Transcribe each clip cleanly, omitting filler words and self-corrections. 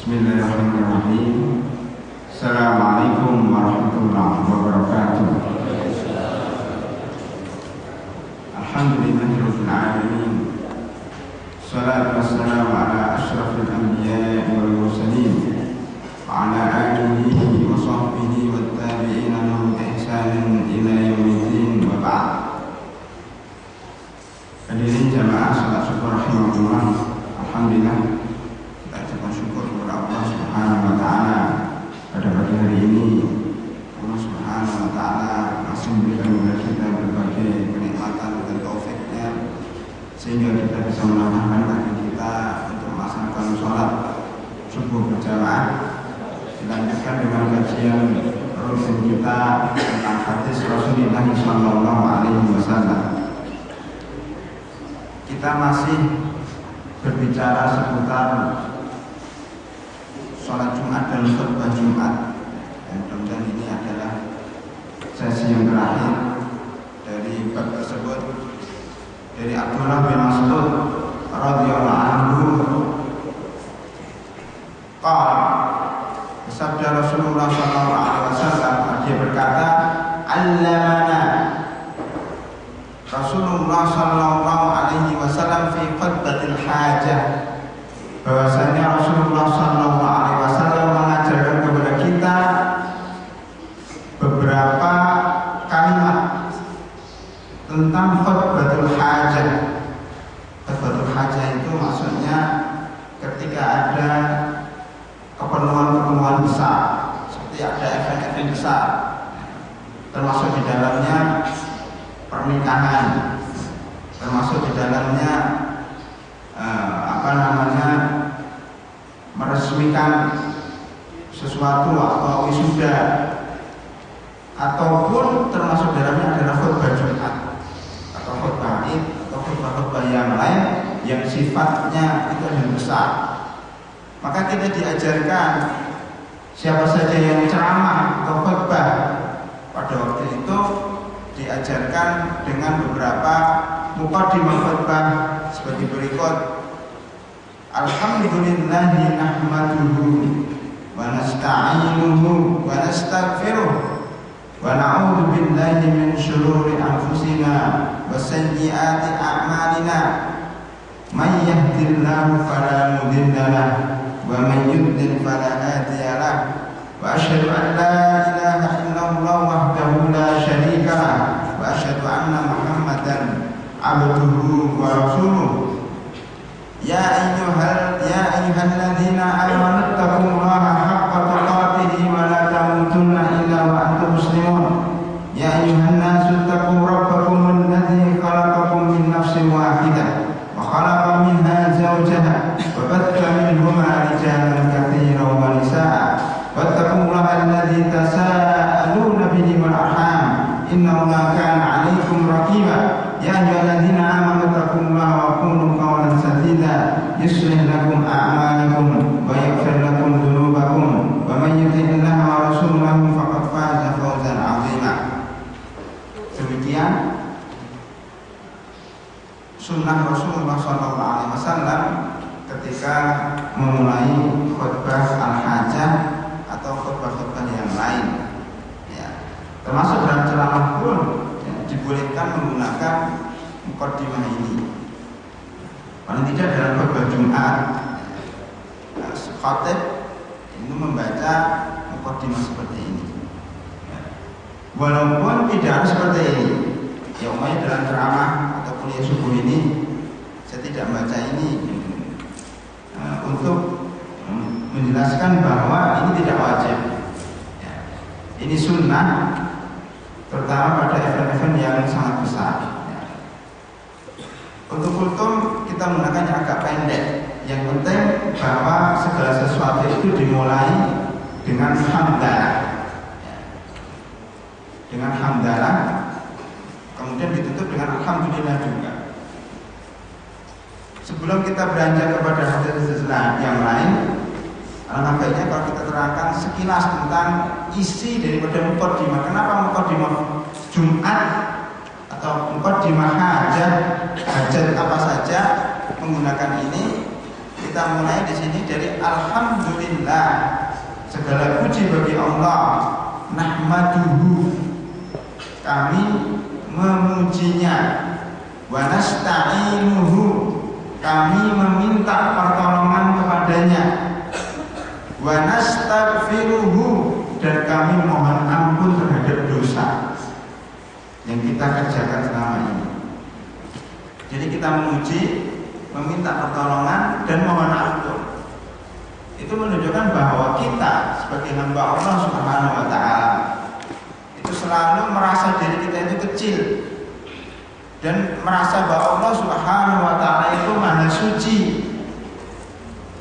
Bismillahirrahmanirrahim. Assalamualaikum warahmatullahi wabarakatuh. Alhamdulillahirabbil alamin. Shalatu wassalamu ala asyrafil anbiya'i wal mursalin wa ala alihi wa sahbihi wat tabi'ina lahum bi ihsanin ila yaumiddin wa ba'd. Hadirin jamaah salat syukur rahimakumullah. Alhamdulillah Subhanahu wa ta'ala, pada pagi hari ini Allah Subhanahu wa ta'ala masih memberikan kepada kita berbagai kenikmatan dan taufiknya sehingga kita bisa menambahkan kaki kita untuk melaksanakan sholat subuh berjamaah. Dilanjutkan dengan kajian rutin kita tentang hadis Rasulullah sallallahu alaihi wasallam. Kita masih berbicara seputar sholat Jumat dan khutbah Jumat. Dan ini adalah sesi yang terakhir dari bab tersebut. Dari Abdullah bin Mas'ud radhiyallahu anhu, qala, bersabda Rasulullah sallallahu alaihi wasallam, dia berkata, allamana Rasulullah sallallahu alaihi wasallam fi khutbatil hajah, bahwasanya Rasulullah sallallahu alaihi wasallam mengajarkan kepada kita beberapa kalimat tentang khutbatul hajah. Khutbatul hajah itu maksudnya ketika ada keperluan-keperluan besar, seperti ada event-event besar, termasuk di dalamnya pernikahan, termasuk di dalamnya meresmikan sesuatu atau wisuda, ataupun termasuk dalamnya adalah khutbah Jumat atau khutbah Id atau khutbah-khutbah yang lain yang sifatnya itu yang besar. Maka kita diajarkan siapa saja yang ceramah atau khutbah pada waktu itu diajarkan dengan beberapa muqaddimah khutbah seperti berikut. Alhamdulillahi nahmaduhu wa nasta'inuhu wa nastaghfiruh wa na'udzu billahi min shururi anfusina wa sayyiati a'malina. May yahdihillahu fala mudilla lahu wa man yudlil fala hadiya lahu. Wa asyhadu an la ilaha illallah wahdahu la syarika lahu wa asyhadu anna Muhammadan abduhu wa rasuluh. Ya ayyuhalladzina amanu taqullaha haqqa tuqatih wa la tamutunna illa wa antum muslimun. Ya ayyuhan nasu taqu rabbakum alladzi khalaqakum min nafsin wahidah wa khalaqa minha zawjaha wa batha minhuma rijalan katsiran wa nisaa'a wattaqullaha alladzi tasaaluna bihi wal arham innallaha kana 'alaikum raqiba. Ya ayyuhalladzina amanu taqullaha wa qulu qawlan sadida yuslih lakum a'malakum wa yaghfir lakum dhunubakum wa man yuti'illaha wa rasulahu faqad faza fawzan 'azima. Demikian sunnah Rasulullah SAW ketika memulai khutbah al-hajah atau khutbah-khutbah yang lain, ya, termasuk dalam ceramah pun dibolehkan menggunakan muqaddimah ini. Paling tidak dalam khutbah Jumat, khatib itu membaca muqaddimah seperti ini. Walaupun tidak harus seperti ini, ya umpamanya dalam ceramah atau kuliah subuh ini, saya tidak membaca ini untuk menjelaskan bahwa ini tidak wajib. Ya, ini sunnah, terutama pada event-event yang sangat besar. Untuk kultum kita menggunakannya agak pendek. Yang penting bahwa segala sesuatu itu dimulai dengan hamdalah, dengan hamdalah, kemudian ditutup dengan alhamdulillah juga. Sebelum kita beranjak kepada hadis yang lain, alangkah baiknya kalau kita terangkan sekilas tentang isi daripada muqaddimah. Kenapa muqaddimah Jumat atau muqaddimah hajat apa saja menggunakan ini? Kita mulai di sini dari alhamdulillah. Segala puji bagi Allah. Nahmaduhu, kami memujinya. Wa nasta'inuhu, kami meminta pertolongan kepadanya. Wa nastaghfiruhu, dan kami mohon ampun terhadap dosa yang kita kerjakan selama ini. Jadi kita memuji, meminta pertolongan, dan mohon ampun. Itu menunjukkan bahwa kita sebagai hamba Allah Subhanahu wa Ta'ala itu selalu merasa diri kita itu kecil dan merasa bahwa Allah Subhanahu wa Ta'ala itu maha suci,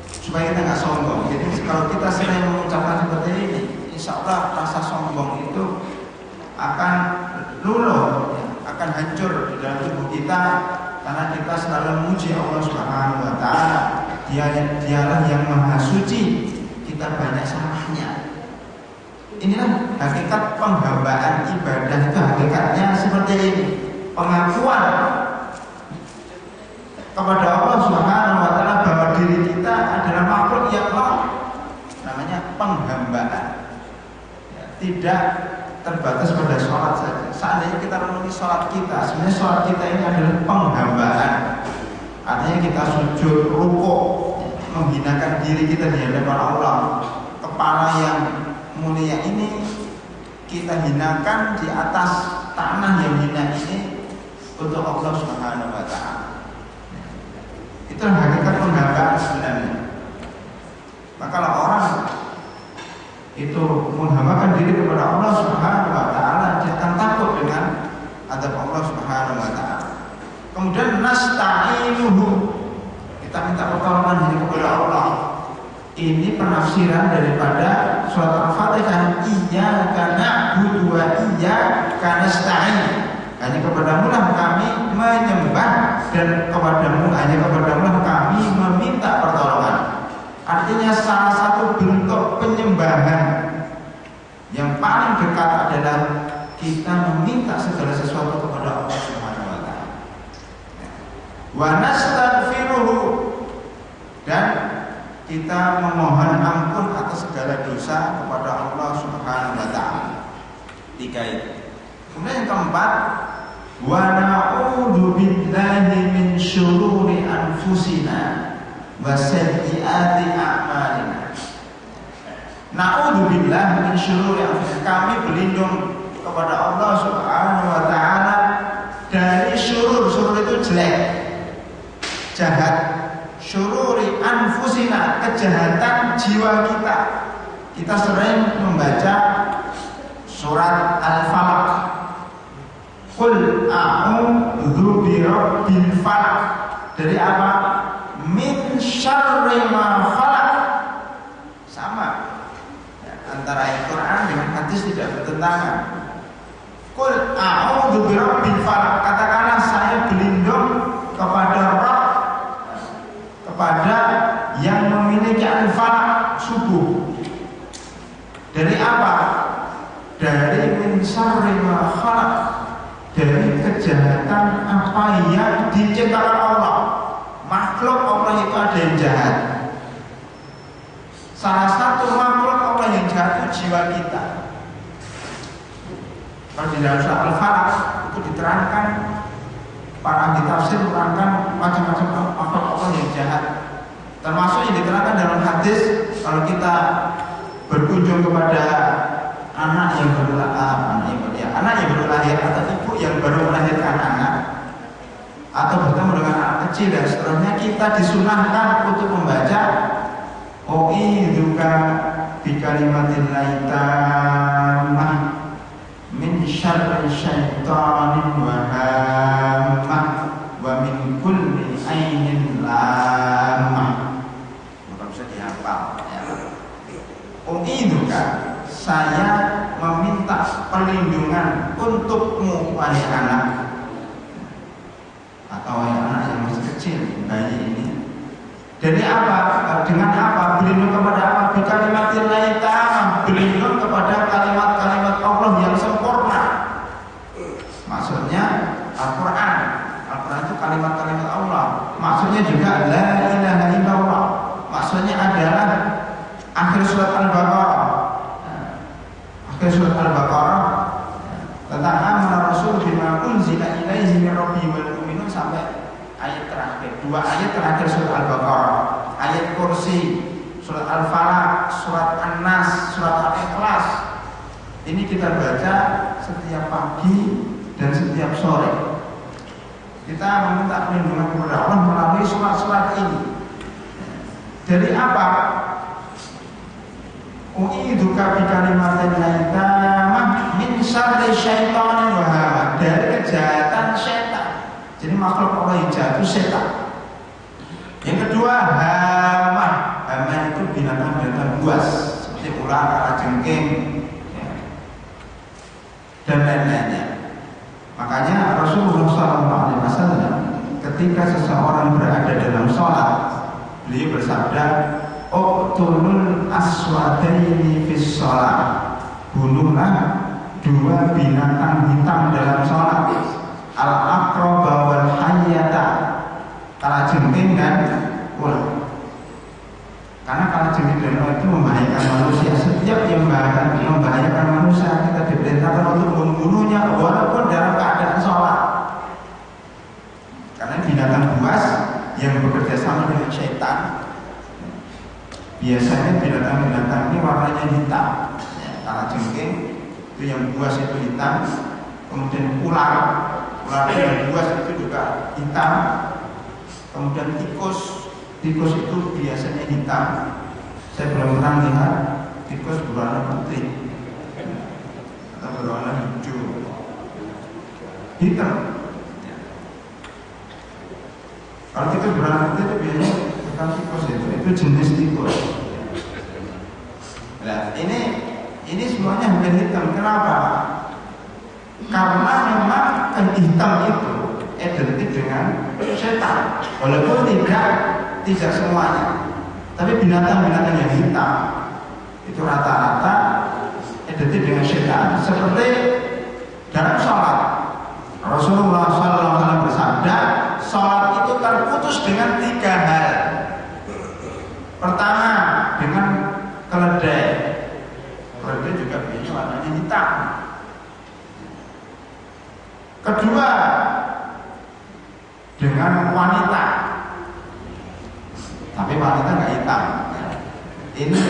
supaya kita nggak sombong. Jadi kalau kita sering mengucapkan seperti ini, insya Allah rasa sombong itu akan luluh, akan hancur di dalam tubuh kita, karena kita selalu memuji Allah Subhanahu wa Ta'ala. Dialah yang maha suci, kita banyak salahnya. Inilah hakikat penghambaan ibadah itu, hakikatnya seperti ini. Pengakuan kepada Allah Subhanahu wa Ta'ala bahwa diri kita adalah makhluk yang lemah, namanya penghambaan. Tidak terbatas pada sholat saja. Seandainya kita memenuhi sholat kita, sebenarnya sholat kita ini adalah penghambaan. Artinya kita sujud, rukuk, menghinakan diri kita di hadapan Allah. Kepala yang mulia ini kita hinakan di atas tanah yang hina ini untuk Allah Subhanahu wa Ta'ala. Itu hakikat penghambaan sebenarnya. Maka kalau orang itu menghambakan diri kepada Allah Subhanahu wa Ta'ala, dia akan takut dengan adab Allah Subhanahu wa Ta'ala. Kemudian nasta'inuhu, kita minta pertolongan diri kepada Allah. Ini penafsiran daripada surat Al-Fatihah, iyyaka na'budu wa iyyaka nasta'in. Hanya kepadamu lah kami menyembah, dan hanya kepadamu lah kami meminta pertolongan. Artinya salah satu bentuk penyembahan yang paling dekat adalah kita meminta segala sesuatu kepada Allah Subhanahu wa Ta'ala. Wa nastaghfiruhu, dan kita memohon ampun atas segala dosa kepada Allah Subhanahu wa Ta'ala. 3 itu. Kemudian yang keempat, wa na'udzu billahi min syururi anfusina wa sayyiati a'malina. Na'udzu billahi min syururi anfusina, kami berlindung kepada Allah Subhanahu wa Ta'ala dari syurur. Syurur itu jelek, jahat. Syururi anfusina, kejahatan jiwa kita. Kita sering membaca surat Al-Falaq, qul a'udzu birabbil falaq. Dari apa? Min syarri ma khalaq. Sama ya, antara ayat Quran dengan hadis tidak bertentangan. Qul a'udzu birabbil falaq, katakanlah saya berlindung kepada Rabb, kepada yang memiliki al-falaq, subuh. Dari apa? Dari min syarri ma khalaq, dari kejahatan apa yang diciptakan Allah. Makhluk Allah itu ada yang jahat. Salah satu makhluk Allah yang jahat itu jiwa kita. Kalau di dalam surah Al-Falaq itu diterangkan, para ahli tafsir menerangkan macam-macam makhluk Allah yang jahat. Termasuk yang diterangkan dalam hadis, kalau kita berkunjung kepada anak yang baru lahir atau ibu yang baru melahirkan anak, atau bertemu dengan anak kecil dan seterusnya, kita disunahkan untuk membaca U'idzuka bikalimatin tammah min syarri syaitanin wa hammah wa min kulli ainin lamah. Maka bisa dihafal ya. U'idzuka, saya meminta perlindungan untukmu wahai anak, atau wahai anak yang masih kecil, bayi ini. Dari apa? Dengan apa? Berlindung kepada apa? Bikalimatin tammah, berlindung kepada kalimat-kalimat Allah yang sempurna. Maksudnya Al-Quran. Al-Quran itu kalimat-kalimat Allah. Maksudnya juga la ilaha illallah, ke surat Al-Baqarah tentang amana rasul bima unzila ilaihi min rabbih wal mu'minun sampai ayat terakhir. Dua ayat terakhir surat Al-Baqarah, ayat kursi, surat Al-Falaq, surat An-Nas, surat Al-Ikhlas. Ini kita baca setiap pagi dan setiap sore. Kita meminta perlindungan kepada Allah melalui surat-surat ini. Dari apa? U'iduka bi kalimatin tamah min syarri syaitanin wa hamah, dari kejahatan setan. Jadi makhluk Allah yang jahat itu setan. Yang kedua, hamah. Hamah itu binatang-binatang buas seperti ular, kalajengking, ya, dan lain-lainnya. Makanya Rasulullah SAW ketika seseorang berada dalam sholat, beliau bersabda, uqtulul aswadaini fis sholat, bunuhlah dua binatang hitam dalam sholat, al-aqraba wal hayyata, kalajengking dan ular. Karena kalajengking dan ular itu membahayakan manusia. Setiap yang membahayakan manusia kita diperintahkan untuk membunuhnya walaupun dalam keadaan sholat. Karena binatang buas yang bekerja sama dengan setan, biasanya binatang-binatang ini warnanya hitam. Kalajengking itu yang buas itu hitam, kemudian ular yang buas itu juga hitam, kemudian tikus itu biasanya hitam. Saya belum pernah lihat tikus berwarna putih atau berwarna hijau, hitam. Kalau tikus berwarna putih itu biasanya bukan tikus, itu jenis tikus. Nah, ini semuanya hampir hitam. Kenapa? Karena memang hitam itu identik dengan setan, walaupun tidak semuanya. Tapi binatang-binatang yang hitam itu rata-rata identik dengan setan. Seperti dalam sholat, Rasulullah SAW bersabda, sholat itu terputus dengan 3 hal. Pertama, dengan keledai. Keledai juga biasanya warnanya hitam. Kedua, dengan wanita. Tapi wanita nggak hitam. Ini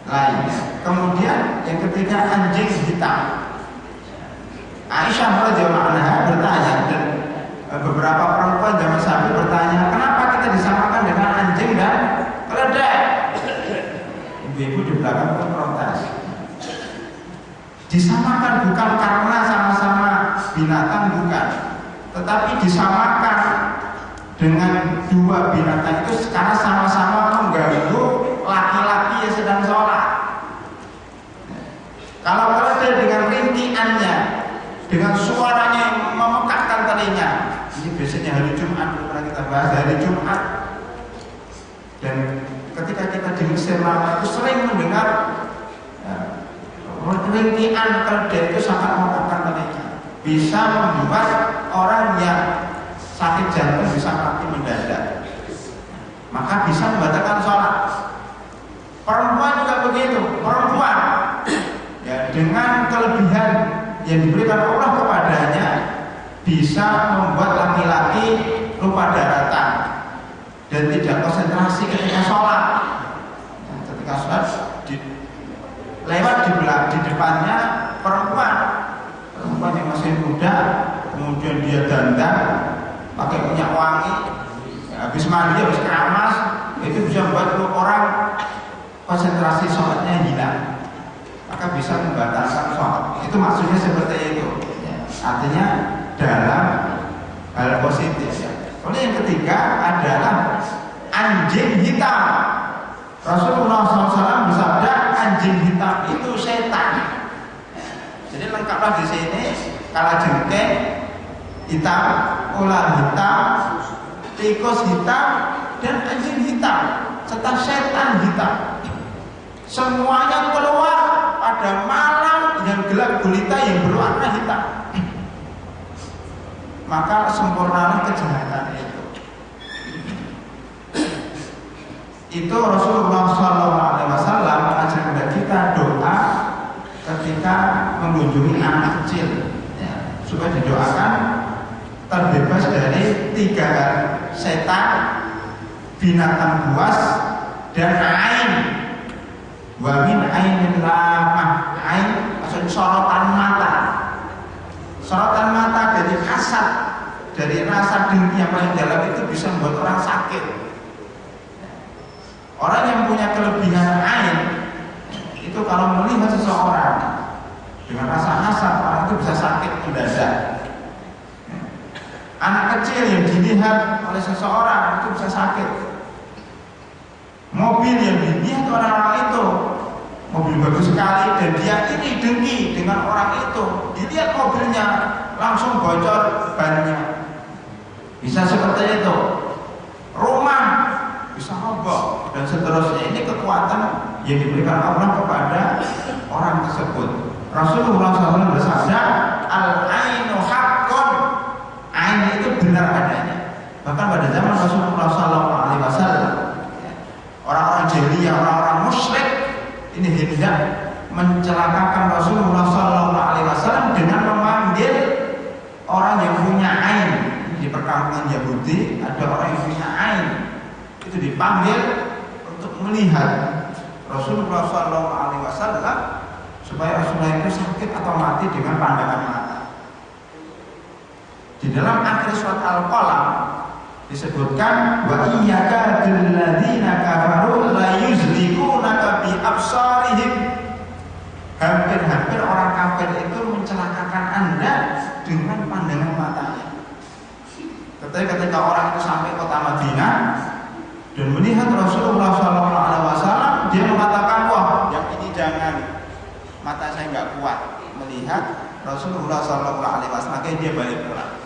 lain. Kemudian yang ketiga, anjing hitam. Aisyah radhiyallahu anha bertanya, dan beberapa perempuan zaman sahabat bertanya, kenapa kita disamakan dengan anjing dan keledai? Ibu-ibu di belakang pun protes. Disamakan bukan karena sama-sama binatang, bukan, tetapi disamakan dengan dua binatang itu karena sama-sama mengganggu laki-laki yang sedang sholat. Kalau keledai dengan rintiannya, dengan suaranya yang memekakkan telinga, ini biasanya hari Jumat, pernah kita bahas hari Jumat. Dan ketika kita di Mesir lama itu sering mendengar rintian keledai itu sangat memekakkan telinga, bisa membuat orang yang sakit jantung bisa mati mendadak, maka bisa membatalkan sholat. Perempuan juga begitu. Perempuan ya, dengan kelebihan yang diberikan Allah kepadanya bisa membuat laki-laki lupa daratan dan tidak konsentrasi ketika sholat. Ketika sholat lewat di depannya perempuan yang masih muda, kemudian dia dandan pakai minyak wangi, habis mandi, habis keramas, itu bisa membuat orang konsentrasi sholatnya hilang, maka bisa membatalkan sholat. Itu maksudnya seperti itu. Artinya dalam hal positif. Kemudian yang ketiga adalah anjing hitam. Rasulullah SAW bersabda, anjing hitam itu setan. Jadi lengkaplah di sini, kalajengking hitam, ular hitam, tikus hitam, dan anjing hitam, serta setan hitam. Semuanya keluar pada malam yang gelap gulita yang berwarna hitam. Maka sempurnalah kejahatan itu. Itu Rasulullah SAW mengajarkan kepada kita doa ketika mengunjungi anak kecil, ya, supaya didoakan terbebas dari 3 hal: setan, binatang buas, dan ain. Wa min ainin lamah. Ain maksudnya sorotan mata. Sorotan mata dari kasat, dari rasa dengki yang paling dalam itu bisa membuat orang sakit. Orang yang punya kelebihan ain itu kalau melihat seseorang dengan rasa hasad, orang itu bisa sakit mendadak. Anak kecil yang dilihat oleh seseorang itu bisa sakit. Mobil yang dilihat orang-orang itu, mobil bagus sekali, dan dia ini dengki dengan orang itu, dilihat mobilnya langsung bocor bannya. Bisa seperti itu. Rumah bisa roboh dan seterusnya. Ini kekuatan yang diberikan Allah kepada orang tersebut. Rasulullah SAW bersabda, al-ainu haqqun. Ain itu benar adanya. Bahkan pada zaman Rasulullah SAW, orang-orang jahiliyah, orang-orang musyrik ini hendak mencelakakan Rasulullah SAW dengan memanggil orang yang punya ain. Di perkampungan Yahudi ada orang yang punya ain, itu dipanggil untuk melihat Rasulullah SAW supaya Rasulullah itu sakit atau mati dengan pandangan mata. Di dalam akhir surat Al-Qalam disebutkan, wa iyyaka billadzina kafaru la yuzliqunaka bi absarihim. Hampir-hampir orang kafir itu mencelakakan Anda dengan pandangan matanya. Ketika orang itu sampai kota Madinah dan melihat Rasulullah SAW, dia mengatakan, wah, yang ini jangan, mata saya nggak kuat melihat Rasulullah SAW, makanya dia balik pulang.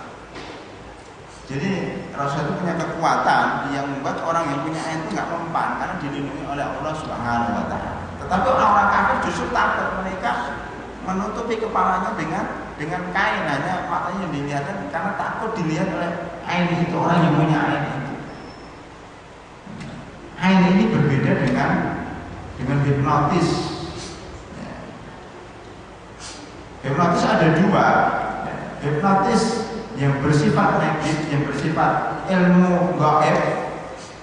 Jadi Rasul itu punya kekuatan yang membuat orang yang punya ain itu nggak mempan karena dilindungi oleh Allah Subhanahu Wa Taala. Tetapi orang-orang kafir justru takut, mereka menutupi kepalanya dengan kain, hanya matanya yang dilihatkan karena takut dilihat oleh ain itu, orang yang punya ain itu. Ain ini berbeda dengan hipnotis. Hipnotis ada 2. Hipnotis yang bersifat medis, yang bersifat ilmu gaib.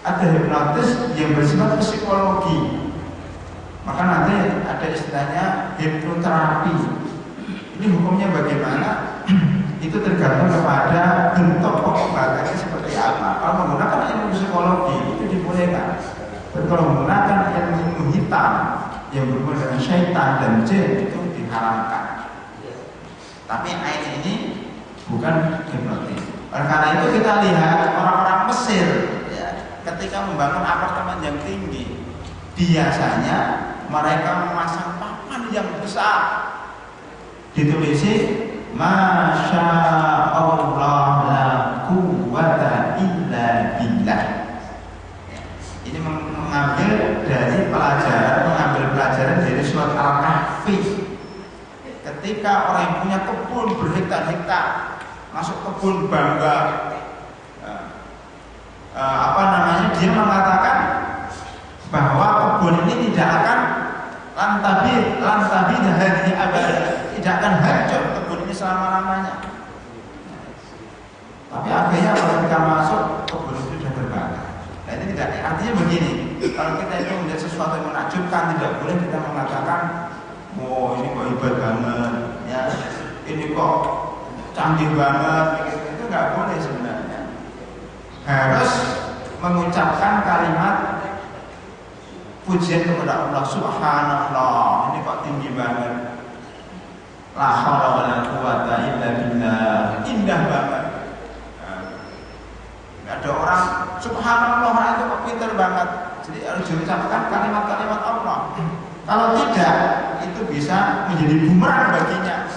Ada hipnotis yang bersifat psikologi. Maka nanti ada istilahnya hipnoterapi. Ini hukumnya bagaimana? Itu tergantung kepada bentuk pengobatannya seperti apa. Kalau menggunakan ilmu psikologi itu dibolehkan. Dan kalau menggunakan ilmu hitam yang berhubungan dengan syaitan dan jin itu diharamkan. Tapi ain ini bukan hipnotis. Oleh karena itu kita lihat orang-orang Mesir, ya, ketika membangun apartemen yang tinggi, biasanya mereka memasang papan yang besar, ditulisi Masya Allah la quwwata illa billah. Ini mengambil pelajaran dari surat Al-Kahfi. Ketika orang yang punya kebun berhektar-hektar masuk kebun bangga, dia mengatakan bahwa kebun ini tidak akan lantabi hadhihi abada, tidak akan hancur kebun ini selama-lamanya. Tapi akhirnya kalau kita masuk kebun itu sudah terbakar. Nah, ini tidak, artinya begini, kalau kita itu melihat sesuatu yang menakjubkan, tidak boleh kita mengatakan, oh ini kok hebat banget, ya, ini kok canggih banget, itu nggak boleh sebenarnya. Harus mengucapkan kalimat pujian kepada Allah, Subhanallah, ini kok tinggi banget, la haula wala quwwata illa billah, indah banget. Ada orang Subhanallah itu kok pintar banget, jadi harus diucapkan kalimat-kalimat Allah. Kalau tidak, itu bisa menjadi bumerang baginya.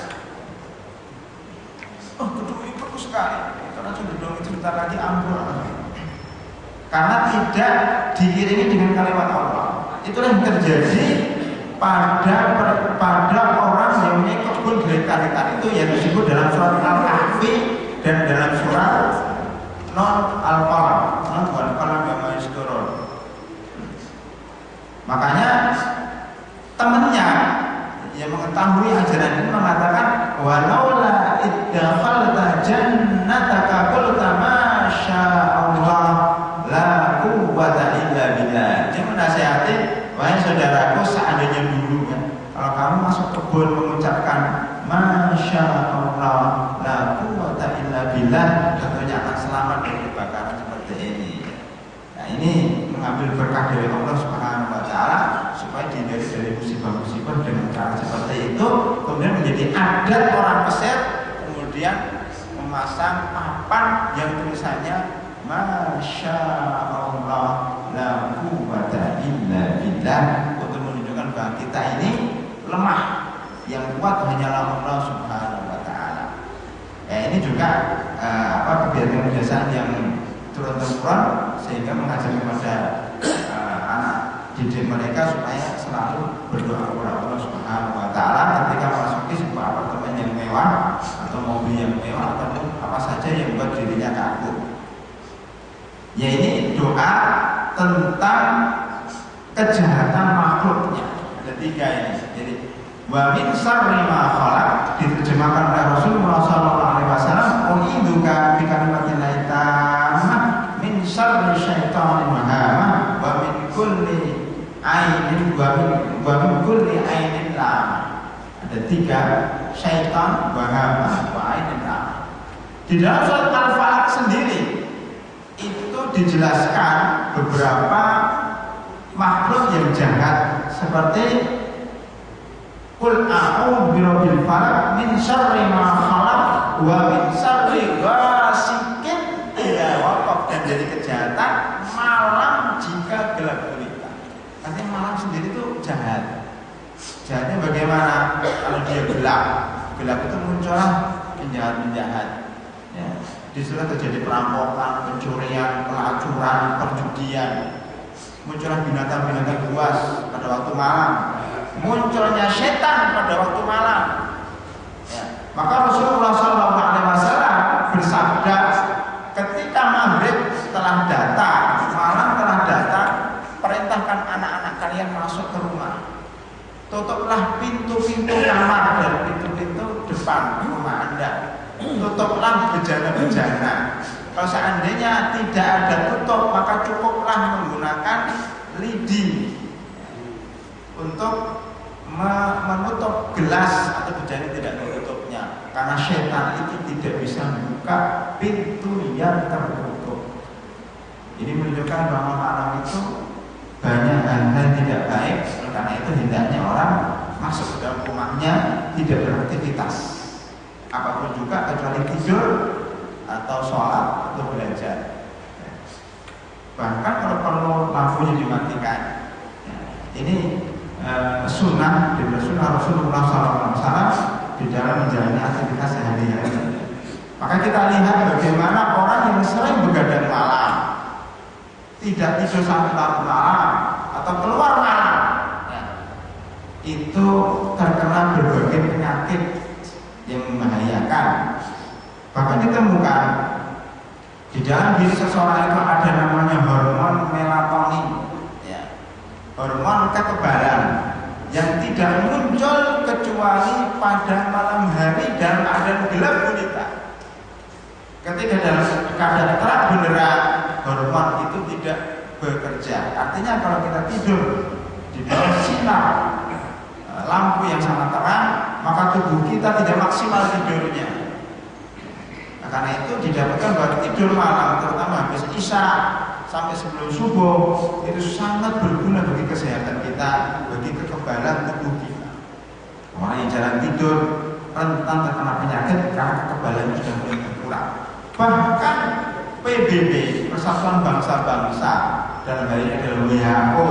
Oh, gedung ini bagus sekali, karena gedung itu sebentar lagi ambruk. Karena tidak diiringi dengan kalimat Allah. Itulah yang terjadi pada orang yang punya kebun berhektar-hektar itu yang disebut dalam surat Al-Kahfi dan dalam surat Al-Qalam. Al-Qalam yang maisturun. Makanya temannya yang mengetahui ajaran ini mengatakan walaula iddakhalta jannataka qulta ma sya'allah la quwwata illa billah. Dia menasihati, wahai saudaraku, seandainya dulu ya, kalau kamu masuk kebun mengucapkan masya Allah la quwwata illa billah, tentunya akan selamat dari kebakaran seperti ini. Nah, ini mengambil berkah dari Allah Subhanahu wa taala supaya dihindari dari musibah-musibah dengan cara seperti itu. Kemudian menjadi adat orang Mesir, kemudian memasang papan yang tulisannya masya Allah la quwwata illa billah, untuk menunjukkan bahwa kita ini lemah, yang kuat hanyalah Allah Subhanahu wa taala. Ini juga kebiasaan-kebiasaan yang turun-temurun sehingga mengajarkan kepada anak didik mereka supaya selalu berdoa kepada Allah Subhanahu wa taala ketika memasuki sebuah apartemen yang mewah atau mobil yang mewah ataupun apa saja yang membuat dirinya kaku. Ya, ini doa tentang kejahatan makhluknya. Ada 3 ini. Jadi wa min syarri ma khalaq diterjemahkan oleh Rasulullah SAW, "U'iduka bi kalimatillahi tammah min syarri syaitanin wahamah wa min kulli ainin wa min kulli ainin lamah." Ada 3, syaitan, wahamah, wa ainin lamah. Di dalam surat Al-Falaq sendiri itu dijelaskan beberapa makhluk yang jahat, seperti qul a'udzu birabbil falaq min syarri ma khalaq wa min syarri ghasiqin idza waqab, dan dari kejahatan malam jika gelap gulita. Artinya malam sendiri itu jahat. Jahatnya bagaimana? Kalau dia gelap itu muncullah penjahat-penjahat. Ya. Di sana terjadi perampokan, pencurian, pelacuran, perjudian. Muncullah binatang-binatang buas pada waktu malam. Munculnya setan pada waktu malam. Ya. Maka Rasulullah SAW bersabda, ketika maghrib telah datang, malam telah datang, perintahkan anak-anak kalian masuk ke rumah. Tutuplah pintu-pintu kamar dan pintu-pintu depan rumah Anda. Tutuplah bejana-bejana. Kalau seandainya tidak ada tutup, maka cukuplah menggunakan lidi untuk menutup gelas atau bejana tidak tertutupnya, karena setan itu tidak bisa membuka pintu yang tertutup. Ini menunjukkan bahwa malam itu banyak hal-hal tidak baik. Karena itu hendaknya orang masuk ke dalam rumahnya tidak beraktivitas apapun juga kecuali tidur atau sholat atau belajar. Bahkan kalau perlu lampunya dimatikan. Ini sunnah Rasulullah SAW di dalam menjalani aktivitas sehari-hari. Maka kita lihat bagaimana orang yang sering begadang malam, tidak tidur sampai larut malam atau keluar malam, itu terkena berbagai penyakit yang membahayakan. Bahkan ditemukan di dalam diri seseorang itu ada namanya hormon melatonin, hormon kekebalan yang tidak muncul kecuali pada malam hari dan keadaan gelap gulita. Ketika dalam keadaan terang benderang, hormon itu tidak bekerja. Artinya kalau kita tidur di bawah sinar lampu yang sangat terang, maka tubuh kita tidak maksimal tidurnya. Nah, karena itu didapatkan bahwa tidur malam, terutama habis isya sampai sebelum subuh, itu sangat berguna bagi kesehatan kita, bagi kekebalan tubuh kita. Orang yang jarang tidur rentan terkena penyakit karena kekebalannya sudah mulai berkurang. Bahkan PBB, Persatuan Bangsa-Bangsa, dalam hal ini adalah WHO,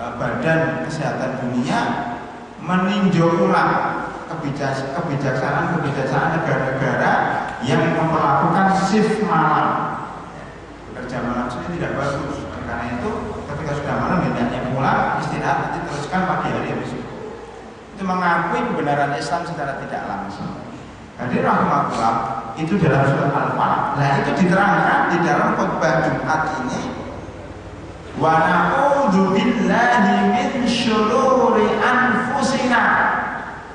Badan Kesehatan Dunia, meninjau ulang kebijaksanaan negara-negara yang memperlakukan shift malam. Kerja malam sendiri tidak bagus. Karena itu ketika sudah malam hendaknya pulang, istirahat, nanti teruskan pagi hari habis itu mengakui kebenaran Islam secara tidak langsung. Hadirin rahmatullah, itu dalam surat Al-Falaq. Nah, itu diterangkan di dalam khutbah Jumat ini. wa na'udzu billahi min syururi anfusina,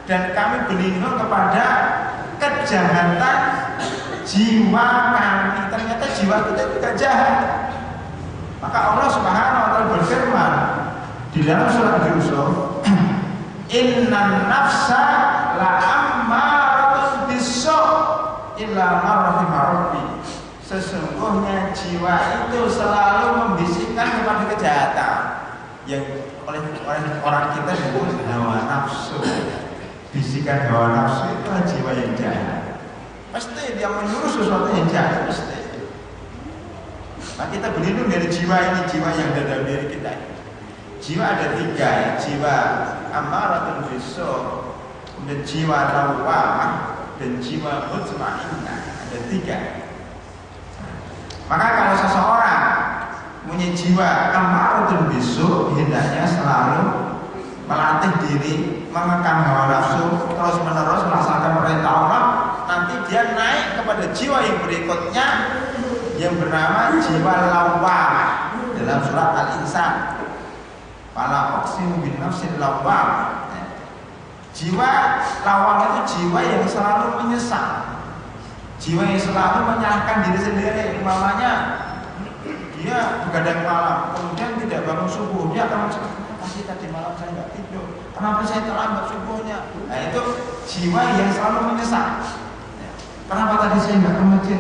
dan kami berlindung kepada kejahatan jiwa kami. Ternyata jiwa kita juga jahat. Maka Allah Subhanahu wa taala berfirman di dalam surat Yusuf, innan nafsa la'ammaratun bis-su' illa ma rahima rabbi. Sesungguhnya jiwa itu selalu membisikkan kepada kejahatan, yang oleh orang kita disebut hawa nafsu. Bisikan hawa nafsu itu jiwa yang jahat. Pasti dia menyuruh sesuatu yang jahat, pasti. Nah, kita berlindung dari jiwa ini, jiwa yang ada dalam diri kita. Jiwa ada 3 ya, jiwa ammaratun bis-su', kemudian jiwa lawwamah, dan jiwa mutmainnah. Ada 3. Maka kalau seseorang punya jiwa ammaratun bis-su', hendaknya selalu melatih diri, mengekang hawa nafsu, terus menerus melaksanakan perintah Allah. Nanti dia naik kepada jiwa yang berikutnya, yang bernama jiwa lawwamah dalam surat Al-Insan. Fala uqsimu bin nafsil lawwamah. Jiwa lawwam itu jiwa yang selalu menyesal, jiwa yang selalu menyalahkan diri sendiri. Umpamanya dia begadang malam, kemudian tidak bangun subuh, dia akan pasti tadi malam saya nggak tidur, kenapa saya terlambat subuhnya. Nah, itu jiwa yang selalu menyesal. Kenapa tadi saya nggak ke masjid?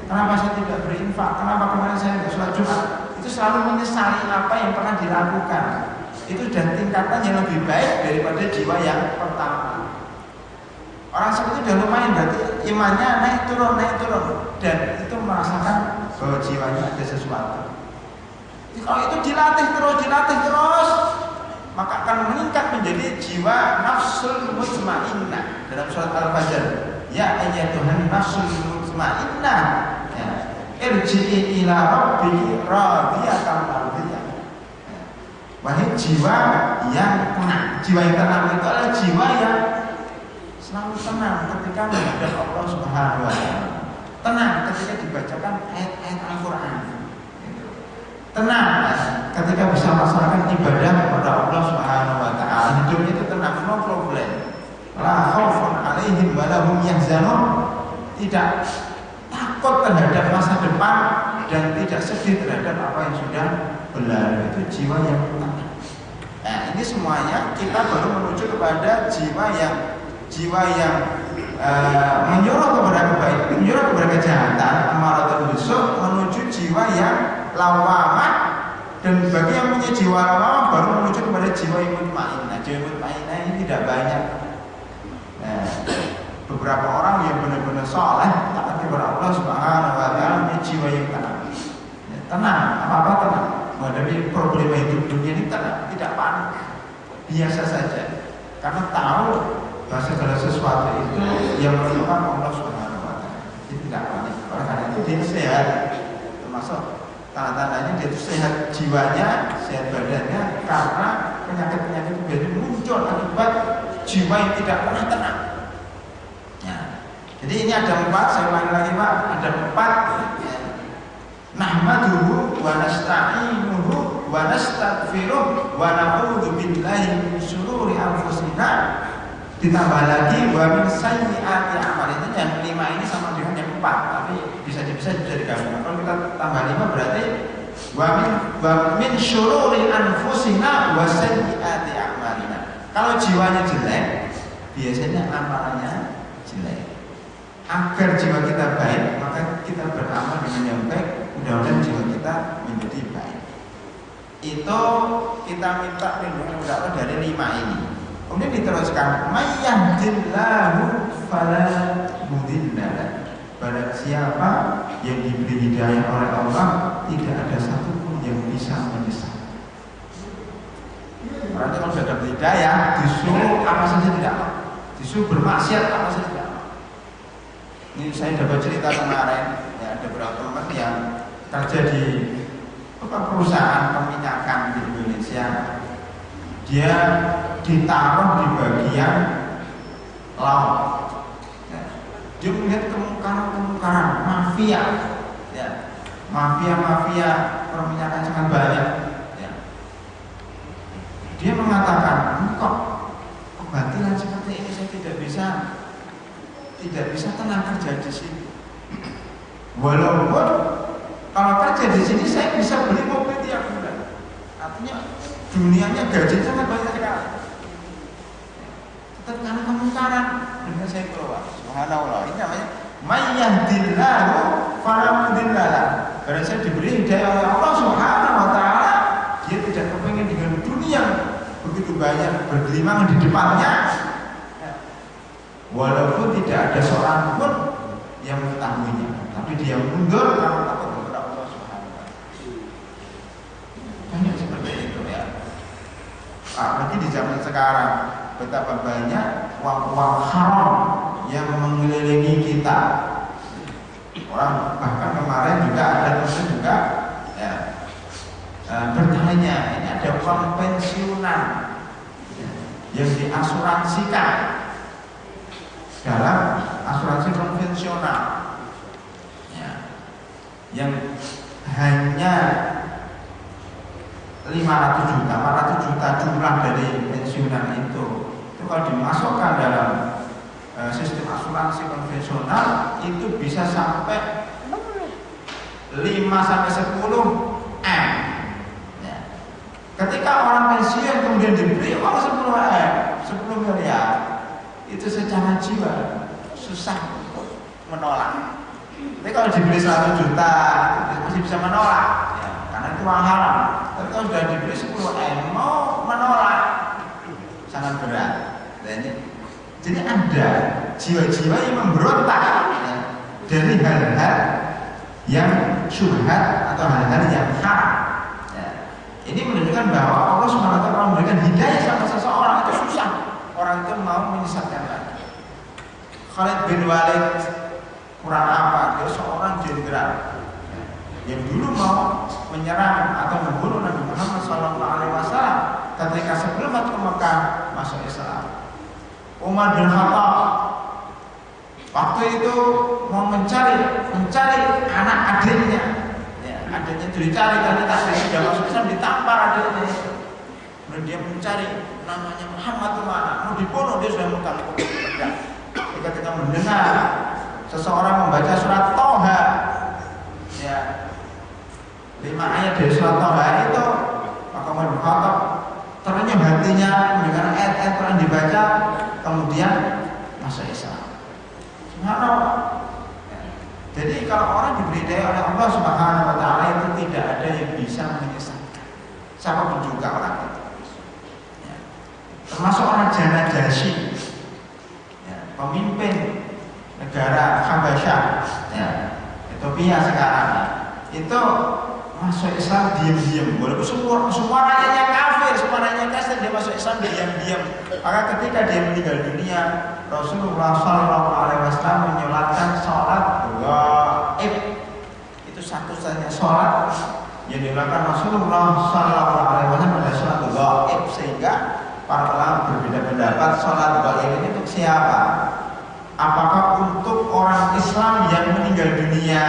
Kenapa saya tidak berinfak? Kenapa kemarin saya nggak sholat Jumat? Itu selalu menyesali apa yang pernah dilakukan. Itu dan tingkatan yang lebih baik daripada jiwa yang pertama. Orang seperti itu sudah lumayan, berarti imannya naik turun, dan itu merasakan bahwa jiwanya ada sesuatu. Jadi, kalau itu dilatih terus, maka akan meningkat menjadi jiwa nafsul mutmainnah. Dalam surat Al-Fajr, ya ayyatuhan nafsul mutmainnah, ya, irji'i ila rabbiki radiyatan mardiyah. Wahai jiwa yang tenang. Jiwa yang tenang itu adalah jiwa yang selalu tenang ketika menghadap Allah Subhanahu wa taala. Tenang ketika dibacakan ayat-ayat Al-Qur'an. Tenang ketika bisa melaksanakan ibadah kepada Allah Subhanahu wa taala. Hidup itu tenang, no problem. La khaufun 'alaihim wa lahum yahzanun. Tidak takut terhadap masa depan dan tidak sedih terhadap apa yang sudah berlalu. Itu jiwa yang tenang. Nah, ini semuanya kita baru menuju kepada jiwa yang menyuruh kepada kebaikan, menyuruh kepada kejahatan, ammaratun bis-su', menuju jiwa yang lawwamah. Dan bagi yang punya jiwa lawwamah baru menuju kepada jiwa yang mutmainnah. Jiwa mutmainnah ini tidak banyak. Nah, beberapa orang yang benar-benar saleh, taat kepada Allah Subhanahu wa taala, punya jiwa yang tenang. Tenang, apa-apa tenang. Menghadapi problema hidup dunia ini tenang, tidak panik, biasa saja. Karena tahu bahwa segala sesuatu itu yang menentukan Allah Subhanahu wa taala. Dia tidak panik. Oleh karena itu dia sehat. Termasuk tanda-tandanya dia itu sehat jiwanya, sehat badannya, karena penyakit-penyakit itu muncul akibat jiwa yang tidak pernah tenang. Ya. Jadi ini ada 4, saya ulangi lagi Pak, ada 4. Ya. Nahmaduhu wa nasta'inuhu wa nastaghfiruh wa na'udzu billahi min syururi anfusina. Ditambah lagi wa min sayyiati a'malina. Itu yang 5 ini sama dengan yang 4, tapi bisa digabungkan. Kalau kita tambah 5 berarti wa min syururi anfusina wa sayyiati a'malina. Kalau jiwanya jelek, biasanya amalannya jelek. Agar jiwa kita baik, maka kita beramal dengan yang baik. Mudah-mudahan jiwa kita menjadi baik. Itu kita minta perlindungan kepada Allah dari 5 ini. Kemudian diteruskan, may yahdillahu fala mudilla lahu. Barang siapa yang diberi hidayah oleh Allah, tidak ada satupun yang bisa menyesat. Berarti kalau sudah dapat hidayah, disuruh apa saja tidak mau, disuruh bermaksiat apa saja tidak mau. Ini saya dapat cerita kemarin, ya, ada beberapa teman yang kerja di perusahaan peminyakan di Indonesia. Dia ditaruh di bagian laut. Ya. Dia melihat kemungkaran mafia, ya. Mafia perminyakan sangat banyak. Dia mengatakan, kok kebatilan seperti ini saya tidak bisa tenang kerja di sini. Walaupun kalau kerja di sini saya bisa beli mobil tiap bulan. Artinya dunianya gaji sangat banyak sekali. Tetap karena kemungkaran dengan saya keluar. Subhanallah. Ini namanya mayyahdillahu fala mudhillalah. Karena saya diberi hidayah oleh Allah Subhanahu wa taala, dia tidak kepengen dengan dunia begitu banyak bergelimang di depannya. Walaupun tidak ada seorang pun yang mengetahuinya, tapi dia mundur karena takut kepada Allah Subhanahu wa taala. Banyak seperti itu ya. Apalagi di zaman sekarang, betapa banyak uang-uang haram yang mengelilingi kita. Orang bahkan kemarin juga ada teman juga ya, bertanya, ini ada uang pensiunan yang diasuransikan dalam asuransi konvensional ya, yang hanya 500 juta, 400 juta jumlah dari pensiunan itu kalau dimasukkan dalam sistem asuransi konvensional itu bisa sampai 5 sampai 10 M. Ya. Ketika orang pensiun kemudian diberi uang 10 miliar, itu secara jiwa susah untuk menolak. Tapi kalau diberi 100 juta masih bisa menolak, ya, karena itu uang haram. Tapi kalau sudah diberi 10 M mau menolak sangat berat. Jadi ada jiwa-jiwa yang memberontak ya, dari hal-hal yang syubhat atau hal-hal yang haram. Ya. Ini menunjukkan bahwa Allah SWT memberikan hidayah sama seseorang itu susah orang itu mau menyesatkan lagi. Khalid bin Walid kurang apa? Dia seorang jenderal yang dulu mau menyerang atau membunuh Nabi Muhammad SAW ketika sebelum masuk ke Mekah masuk Islam. Umar bin Khattab waktu itu mau mencari anak adiknya, ya, adiknya dicari tadi sudah masuk Islam, ditampar adiknya. Kemudian dia mencari namanya Muhammad mana, mau dibunuh, dia sudah memegang pedang. Ketika mendengar seseorang membaca surat Toha, ya 5 ayat dari surat Toha itu, maka Umar bin Khattab terenyuh hatinya mendengar ayat-ayat Quran dibaca, kemudian masuk Islam. Subhanallah. Jadi kalau orang diberi hidayah oleh Allah Subhanahu wa taala itu tidak ada yang bisa menyesatkan. Siapapun juga orang itu. Ya. Termasuk orang Najasyi, ya, pemimpin negara Habasyah, ya, Ethiopia sekarang, itu masuk Islam diam-diam. Walaupun semua rakyatnya kafir, semua rakyatnya kafir, dia masuk Islam diam-diam. Maka ketika dia meninggal dunia, Rasulullah SAW menyolatkan sholat gaib. Itu satu-satunya sholat yang dilakukan Rasulullah SAW pada sholat gaib, sehingga para ulama berbeda pendapat sholat gaib ini untuk siapa? Apakah untuk orang Islam yang meninggal dunia,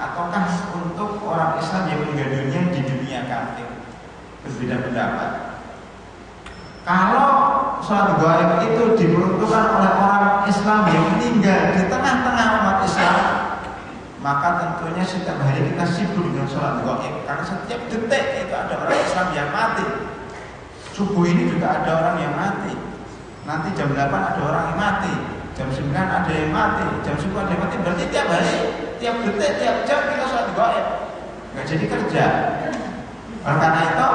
ataukah untuk orang Islam yang meninggal dunia di dunia kafir? Berbeda pendapat. Kalau sholat gaib itu diperuntukkan oleh orang Islam yang meninggal di tengah-tengah umat Islam, maka tentunya setiap hari kita sibuk dengan sholat gaib, karena setiap detik itu ada orang Islam yang mati. Subuh ini juga ada orang yang mati. Nanti jam 8 ada orang yang mati. Jam 9 ada yang mati. Jam 10 ada yang mati. Berarti tiap hari, tiap detik, tiap jam kita sholat gaib. Nggak jadi kerja. Oleh karena itu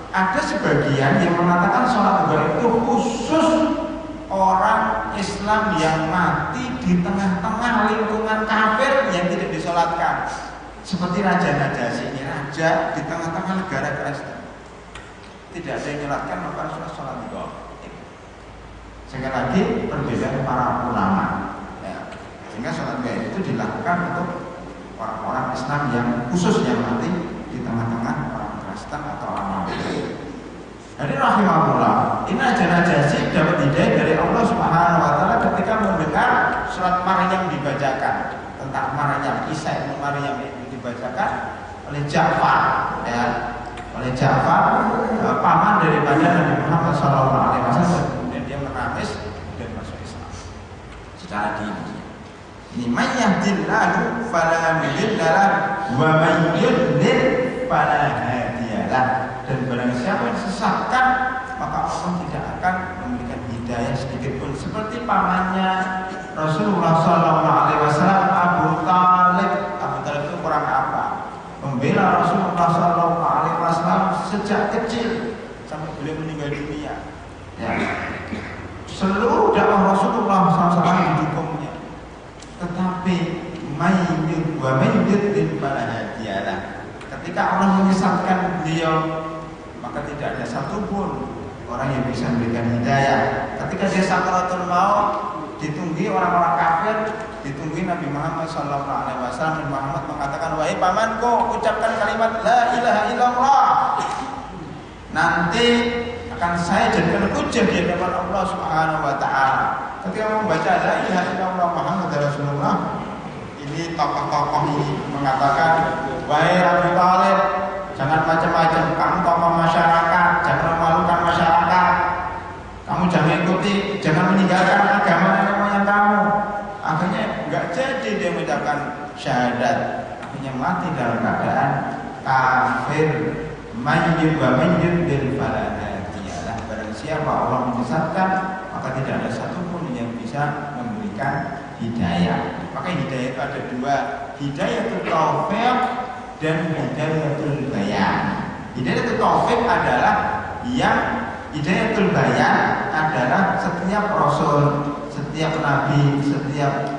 ada sebagian yang mengatakan sholat gaib itu khusus orang Islam yang mati di tengah-tengah lingkungan kafir yang tidak disolatkan. Seperti Raja Najasyi ini, raja di tengah-tengah negara Kristen, tidak ada yang menyolatkan, maka sholat gaib. Sekali lagi perbedaan para ulama, ya. Sehingga sholat gaib itu dilakukan untuk orang-orang Islam yang khusus yang mati di tengah-tengah orang Kristen atau orang Muslim. Jadi rahimahullah, ini Raja Najasyi dapat hidayah dari Allah Subhanahu wa taala ketika mendengar surat Maryam dibacakan, tentang Maryam, kisah Maryam itu dibacakan oleh Ja'far, ya. oleh Ja'far, paman daripada Nabi Muhammad SAW. Kemudian dia menangis dan masuk Islam secara dini. Ini may yahdillahu fala mudhillalah wa may yudlil fala hadiyalah. Dan barang siapa yang disesatkan, maka Allah tidak akan memberikan hidayah sedikit pun. Seperti pamannya Rasulullah SAW, Abu Talib. Abu Talib itu orang apa? Membela Rasulullah SAW sejak kecil sampai beliau meninggal dunia. Ya. Seluruh dakwah Rasulullah SAW didukungnya. Tetapi mayyid wa mayyid fala hadiyalah. Ketika Allah menyesatkan beliau, maka tidak ada satupun orang yang bisa memberikan hidayah. Ketika dia sakaratul maut, ditunggu orang-orang kafir, ditunggu Nabi Muhammad SAW. Nabi Muhammad mengatakan, wahai pamanku, ucapkan kalimat la ilaha illallah. Nanti akan saya jadikan hujah di hadapan Allah Subhanahu wa taala. Ketika membaca la ilaha illallah Muhammad Rasulullah, ini tokoh-tokoh ini mengatakan, wahai Abu Talib, jangan macam-macam, kamu tokoh masyarakat, jangan memalukan masyarakat. Kamu jangan ikuti, jangan meninggalkan agama nenek moyang kamu. Akhirnya enggak jadi dia mengucapkan syahadat. Akhirnya mati dalam keadaan kafir. Mayyid wa mayyid bil fala hadiyalah. Barang siapa Allah menyesatkan, maka tidak ada satupun yang bisa memberikan hidayah. Maka hidayah itu ada dua, hidayatul taufiq dan hidayatul bayan. Hidayatul taufiq adalah yang hidayatul bayan adalah setiap rasul, setiap nabi, setiap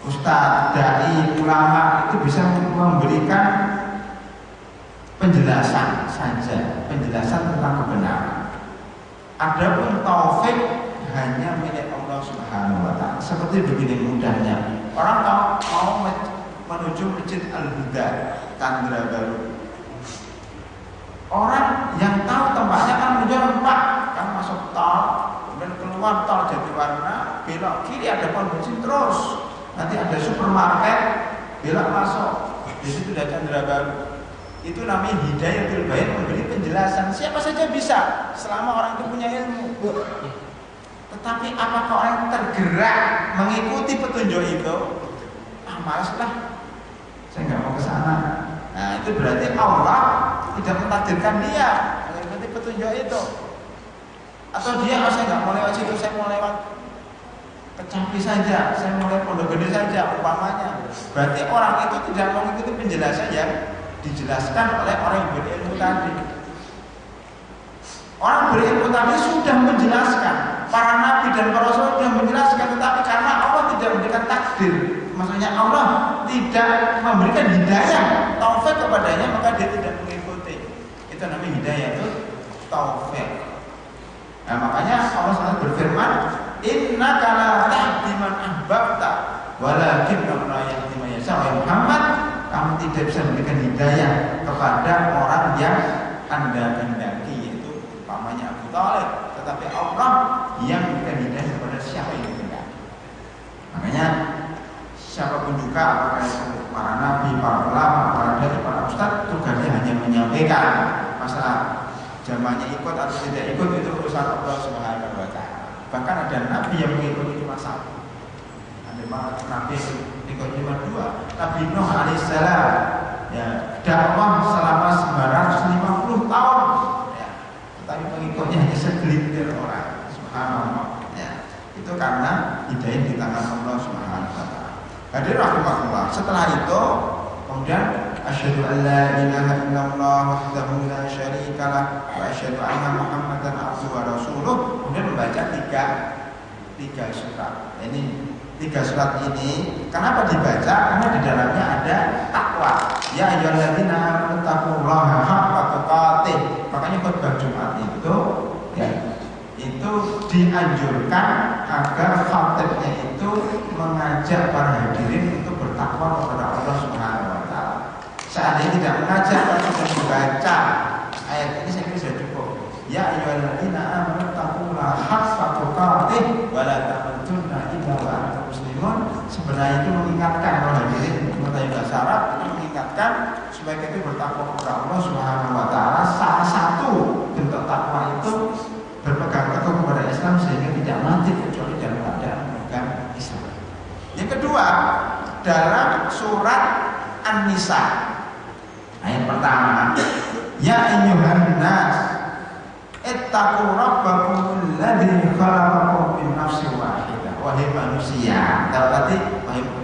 ustadz, dai, ulama itu bisa memberikan penjelasan saja, penjelasan tentang kebenaran. Adapun taufik hanya milik Allah Subhanahu wa taala. Seperti begini mudahnya. Orang mau menuju Masjid Al-Huda, Tandra Baru. Orang yang tahu tempatnya kan menuju Rempah, kan masuk tol, kemudian keluar tol Jatiwarna, belok kiri ada pom bensin terus. Nanti ada supermarket, belok masuk. Di situ ada Tandra Baru. Itu namanya hidayatul bayan, memberi penjelasan. Siapa saja bisa selama orang itu punya ilmu. Tetapi apakah orang tergerak mengikuti petunjuk itu? Malas lah, saya nggak mau ke sana. Nah itu berarti Allah tidak mentakdirkan dia mengikuti petunjuk itu. Atau dia, saya nggak mau lewat situ, saya mau lewat Kecapi saja, saya mau lewat Pondok Gede saja umpamanya. Berarti orang itu tidak mengikuti penjelasan yang dijelaskan oleh orang yang berilmu tadi. Orang berilmu tadi sudah menjelaskan, para nabi dan para rasul sudah menjelaskan, tetapi karena Allah tidak memberikan takdir, maksudnya Allah tidak memberikan hidayah, taufik kepadanya, maka dia tidak mengikuti. Itu namanya hidayah itu taufik. Nah makanya Allah SWT berfirman, innaka la tahdi man ahbabta walakin Allah yahdi man yasha. Muhammad, kamu tidak bisa memberikan hidayah kepada orang yang Anda kehendaki, yaitu pamannya Abu Talib, tetapi Allah yang memberikan hidayah kepada siapa yang dikehendaki. Makanya siapapun juga, apakah itu para nabi, para ulama, para dai, para ustadz, tugasnya hanya menyampaikan. Masalah jamaahnya ikut atau tidak ikut itu urusan Allah Subhanahu wa taala. Bahkan ada nabi yang mengikuti cuma satu. Ada nabi ikut cuma dua. Nabi Nuh alaihissalam, ya, dakwah selama 950 tahun, ya, tetapi pengikutnya hanya segelintir orang. Subhanallah. Ya, itu karena hidayah di tangan Allah Subhanahu wa taala. Hadirin rahimahullah. Setelah itu kemudian asyhadu an la ilaha illallah wahdahu la syarikalah wa asyhadu anna Muhammadan abduhu wa rasuluh. Kemudian membaca tiga surat. Ini tiga surat ini kenapa dibaca? Karena di dalamnya ada takwa. Ya ayyuhalladzina amanu taqullaha haqqa tuqatih. Makanya khutbah Jumat itu, ya, itu dianjurkan agar khatibnya itu mengajak para hadirin untuk bertakwa kepada Allah Subhanahu wa taala. Seandainya tidak mengajak, sudah membaca ayat ini, saya kira sudah cukup. Ya ayyuhalladzina amanu taqullaha haqqa tuqatih wa la tamutunna illa wa antum muslimun. Sebenarnya itu mengingatkan para hadirin, mengetahui bahasa Arab, mengingatkan supaya kita bertakwa kepada Allah Subhanahu wa taala. Salah satu bentuk takwa itu berpegang teguh kepada Islam sehingga tidak mati kecuali dalam keadaan memegang Islam. Yang kedua, dalam surat An-Nisa ayat pertama, ya ayyuhan nas ittaqu rabbakum alladzi khalaqakum min nafsin wahidah. Wahai manusia, berarti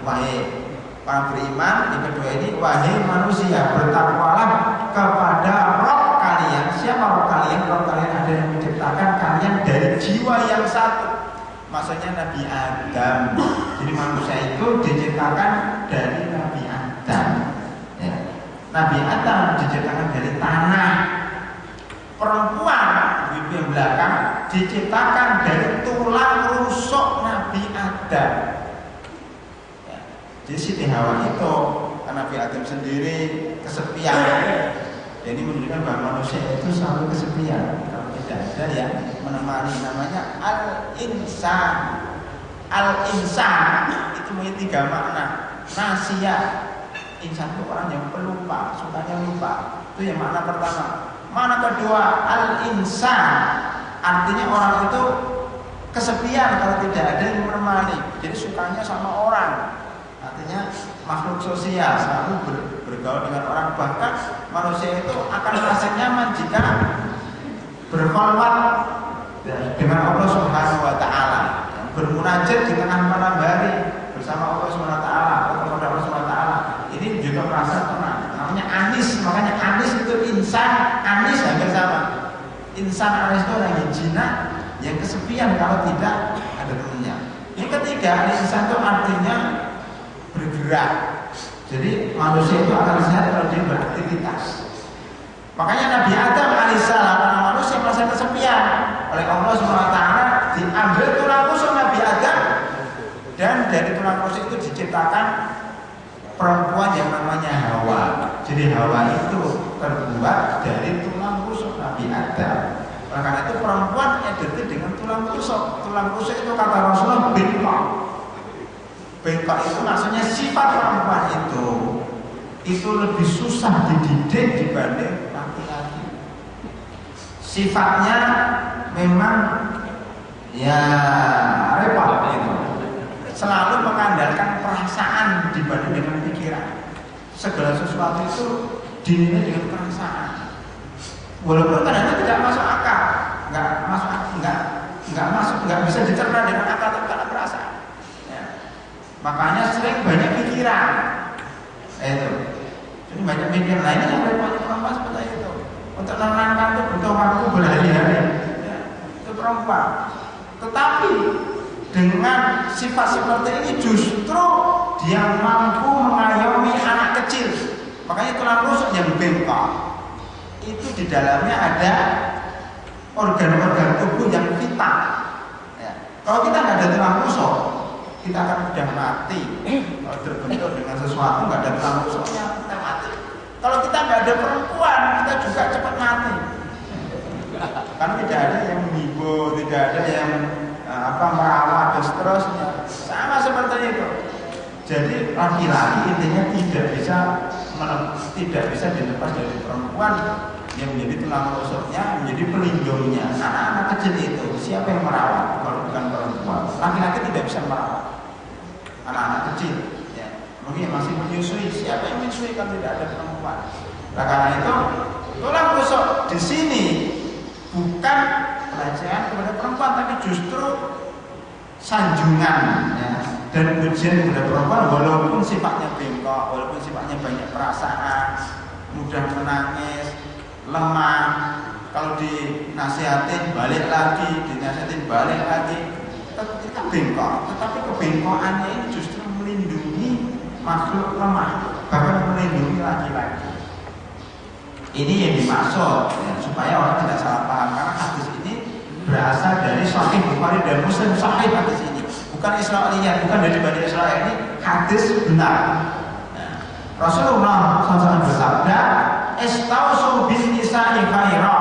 wahai para beriman. Yang kedua ini, wahai manusia, bertakwalah kepada Rabb kalian. Siapa Rabb kalian? Rabb kalian ada yang menciptakan kalian dari jiwa yang satu. Maksudnya Nabi Adam. Jadi manusia itu diciptakan dari Nabi Adam. Ya. Nabi Adam diciptakan dari tanah. Perempuan ibu yang belakang diciptakan dari tulang rusuk Nabi Adam. Ya. Jadi Siti Hawa itu karena Nabi Adam sendiri kesepian. Jadi menunjukkan bahwa manusia itu selalu kesepian. Kalau tidak ada yang menemani, namanya al-insan. Al-insan itu memiliki 3 makna. Nasia, insan itu orang yang pelupa, sukanya lupa. Itu yang makna pertama. Makna kedua, al-insan, artinya orang itu kesepian kalau tidak ada yang menemani. Jadi sukanya sama orang. Artinya makhluk sosial, selalu bergaul dengan orang. Bahkan manusia itu akan merasa nyaman jika berkhulwat dengan Allah Subhanahu wa taala, bermunajat di tengah malam hari bersama Allah Subhanahu wa taala atau kepada Allah Subhanahu wa taala. Ini juga merasa tenang. Namanya anis, makanya anis itu insan, anis hampir sama. Insan anis itu orang yang jinak, yang kesepian kalau tidak ada temannya. Yang ketiga, insan itu artinya bergerak. Jadi manusia itu akan sehat kalau dia beraktivitas. Makanya Nabi Adam alaihissalam, karena manusia merasa kesepian, oleh Allah SWT diambil tulang rusuk Nabi Adam, dan dari tulang rusuk itu diciptakan perempuan yang namanya Hawa. Jadi Hawa itu terbuat dari tulang rusuk Nabi Adam. Oleh karena itu perempuan identik dengan tulang rusuk. Tulang rusuk itu kata Rasulullah bintok. Bintok itu maksudnya sifat perempuan itu lebih susah dididik dibanding laki-laki. Sifatnya memang ya repot itu. Selalu mengandalkan perasaan dibanding dengan pikiran. Segala sesuatu itu dinilai dengan perasaan. Walaupun kadang-kadang tidak masuk akal, nggak bisa dicerna dengan akal tapi karena perasaan. Ya. Makanya sering banyak pikiran. Itu. Jadi banyak pikiran. Nah ini yang repotnya perempuan seperti itu. Untuk menenangkan itu butuh waktu berhari-hari. Ya. Itu perempuan. Tetapi dengan sifat seperti ini justru dia mampu mengayomi anak kecil. Makanya tulang rusuk yang bengkok itu di dalamnya ada organ-organ tubuh yang vital. Ya. Kalau kita nggak ada tulang rusuk, kita akan mudah mati. Kalau terbentuk dengan sesuatu nggak ada tulang rusuknya, kita mati. Kalau kita nggak ada perempuan, kita juga cepat mati. Karena tidak ada yang menghibur, tidak ada yang merawat dan seterusnya. Sama seperti itu. Jadi laki-laki intinya tidak bisa dilepas dari perempuan yang menjadi tulang rusuknya, menjadi pelindungnya. Anak-anak kecil itu siapa yang merawat kalau bukan perempuan? Laki-laki tidak bisa merawat anak-anak kecil. Ya. Mungkin masih menyusui, siapa yang menyusui kalau tidak ada perempuan? Nah, karena itu tulang rusuk di sini bukan pelecehan kepada perempuan, tapi justru sanjungan ya, dan pujian kepada perempuan walaupun sifatnya bengkok, walaupun sifatnya banyak perasaan, mudah menangis, lemah. Kalau dinasihatin balik lagi, dinasihatin balik lagi, tetap bengkok. Tetapi kebengkokannya ini justru melindungi makhluk lemah, bahkan melindungi laki-laki. Ini yang dimaksud ya, supaya orang tidak salah paham, karena hadis ini berasal dari Sahih Bukhari dan Muslim. Sahih hadis ini bukan Israiliyat, bukan dari Bani Israil, ini hadis benar. Nah, Rasulullah SAW bersabda, "Istausu bin nisa'i khaira."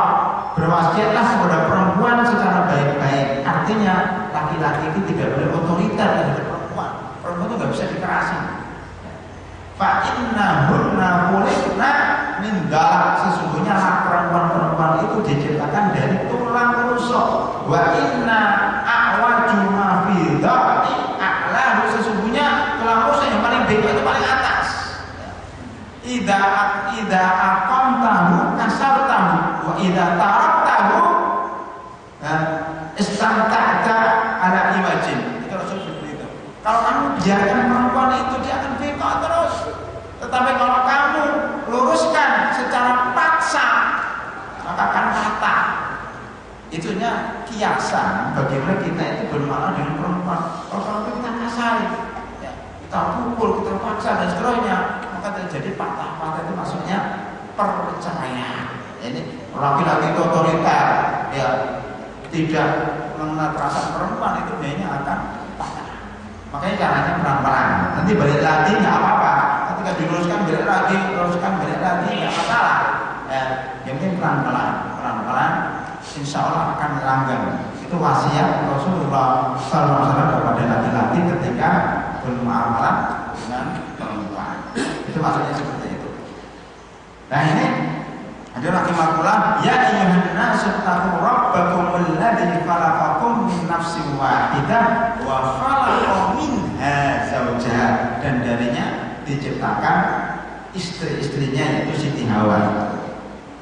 Berwasiatlah kepada perempuan secara baik-baik. Artinya laki-laki itu tidak boleh otoriter terhadap perempuan. Perempuan itu nggak bisa dikerasi. Fa innahunna khuliqna idza aqamtahu kasartahu wa idza taraktahu istamta'ta ala iwajin. Itu Rasul seperti itu. Kalau kamu biarkan perempuan itu dia akan bengkok terus. Tetapi kalau kamu luruskan secara paksa maka akan patah. Itunya kiasan bagaimana kita itu bermuamalah dengan perempuan. Kalau kita kasari, ya, kita pukul, kita paksa dan seterusnya, maka terjadi patah-patah. Itu maksudnya perceraian. Ini laki-laki itu otoriter, ya, tidak mengenal perasaan perempuan, itu biasanya akan patah. Makanya caranya pelan-pelan. Nanti balik lagi nggak apa-apa. Ketika diluruskan balik lagi, luruskan balik lagi nggak masalah. Ya, yang penting pelan-pelan, insya Allah akan melanggar. Itu wasiat Rasulullah SAW kepada laki-laki ketika bermuamalah dengan perempuan. Itu maksudnya seperti itu. Nah ini ada rahimakumullah, ya ayyuhan nasu taqu rabbakumul ladzi khalaqakum min nafsin wahidah wa khalaqa minha zawjaha, dan darinya diciptakan istri-istrinya yaitu Siti Hawa.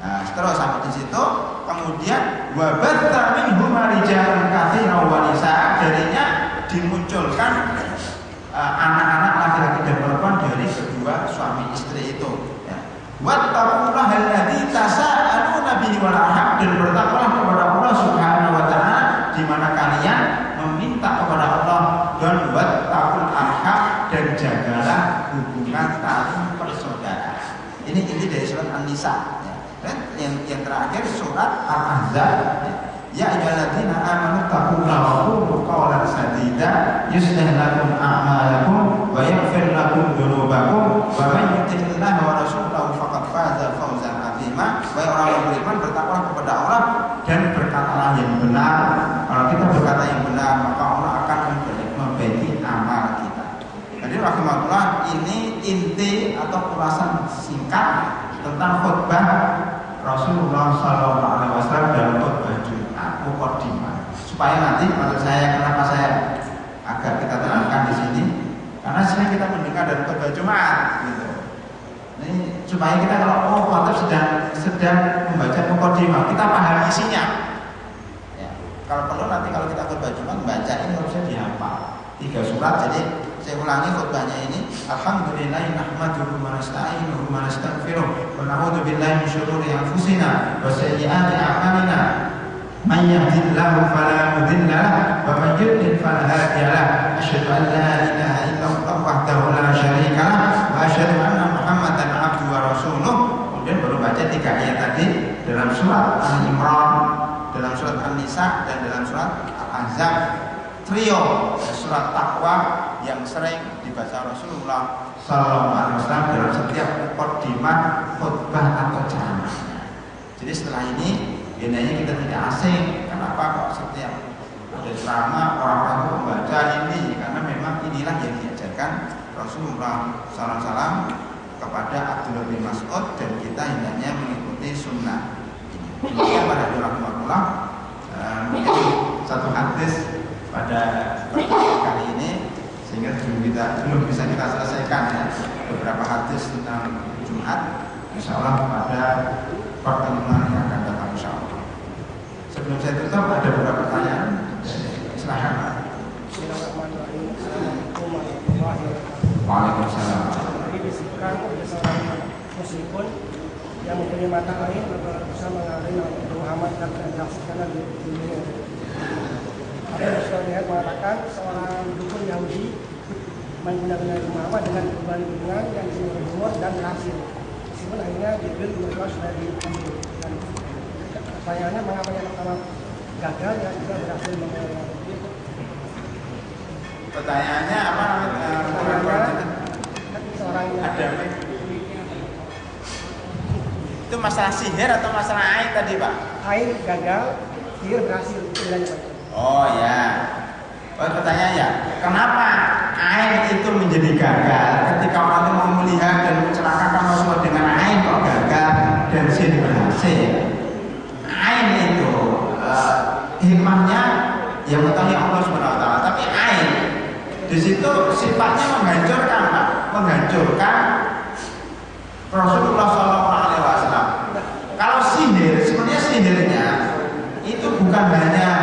Nah, terus sampai di situ, kemudian wa batha minhuma rijalan katsiran wa nisaa, darinya dimunculkan anak-anak laki-laki dan perempuan dari kedua suami istri itu. Wattaqullaha alladzi tasaaluna bihi wal arham, dan bertakwalah kepada Allah Subhanahu wa taala di mana kalian meminta kepada Allah, dan wattaqul arham, dan jagalah hubungan tali persaudaraan. Ini inti dari surat An-Nisa. Dan yang terakhir surat Al-Ahzab, ya ayyuhalladzina amanu taqullaha wa qulu qawlan sadida yuslih lakum a'malakum wa yaghfir lakum dzunubakum wa may yuti'illaha wa rasulahu faqad faza fawzan 'azima. Wahai orang yang beriman, bertakwalah kepada Allah dan berkatalah yang benar. Kalau kita berkata yang benar, maka Allah akan memperbaiki amal kita. Jadi rahimahullah, ini inti atau ulasan singkat tentang khutbah Rasulullah SAW dalam khutbah Jumat, mukadimah. Supaya nanti maksud saya, kenapa saya agar kita terangkan di sini, karena sering kita mendengar dari khutbah Jumat, gitu. Ini supaya kita kalau khotib sedang membaca mukadimah, kita paham isinya. Ya. Kalau perlu nanti kalau kita khutbah Jumat baca ini harusnya dihafal 3 surat. Jadi saya ulangi khutbahnya ini. Alhamdulillahi nahmaduhu wa nasta'inuhu wa nastaghfiruh wa na'udzu billahi min syururi anfusina wa sayyiati a'malina. Man yahdihillahu fala mudilla lahu wa man yudlil fala hadiya lahu. Asyhadu an la ilaha illallah wahdahu la syarika lahu wa asyhadu anna Muhammadan abduhu wa rasuluh. Kemudian baru baca 3 ayat tadi dalam surat Al-Imran, dalam surat An-Nisa, dan dalam surat Al-Ahzab. Trio surat takwa yang sering dibaca Rasulullah SAW dalam setiap mukadimah khutbah atau ceramahnya. Jadi setelah ini biasanya kita tidak asing. Kenapa kok setiap ada ceramah orang-orang itu membaca ini? Karena memang inilah yang diajarkan Rasulullah SAW kepada Abdullah bin Mas'ud, dan kita hendaknya mengikuti sunnah ini. Kemudian pada rahmatullah, mungkin satu hadis pada kali ini, sehingga belum bisa kita selesaikan ya, beberapa hadis tentang Jumat. Insya Allah pada pertemuan yang akan datang, insya Allah. Sebelum saya tutup, ada beberapa pertanyaan. Silahkan. Waalaikumsalam. Jadi disebutkan ada seorang muslimun yang mempunyai mata air bisa mengalami Muhammad dan dilaksanakan di dunia. Ada yang mengatakan seorang dukun Yahudi menggunakan Nabi Muhammad dengan hubungan yang umur dan berhasil. Meskipun akhirnya Jibril berdoa sudah diambil. Dan pertanyaannya, mengapa yang pertama gagal dan juga berhasil membawa? Pertanyaannya apa namanya? Seorang yang ada itu masalah sihir atau masalah air tadi, Pak? air gagal, sihir berhasil. Itu bedanya, Pak. Oh ya. Oh, pertanyaan ya, kenapa air itu menjadi gagal ketika orang itu mau melihat dan mencelakakan Rasulullah dengan air kok gagal dan sihir berhasil? Air itu hikmahnya yang mengetahui Allah Subhanahu wa taala, tapi air di situ sifatnya menghancurkan, Pak, menghancurkan Rasulullah SAW bukan hanya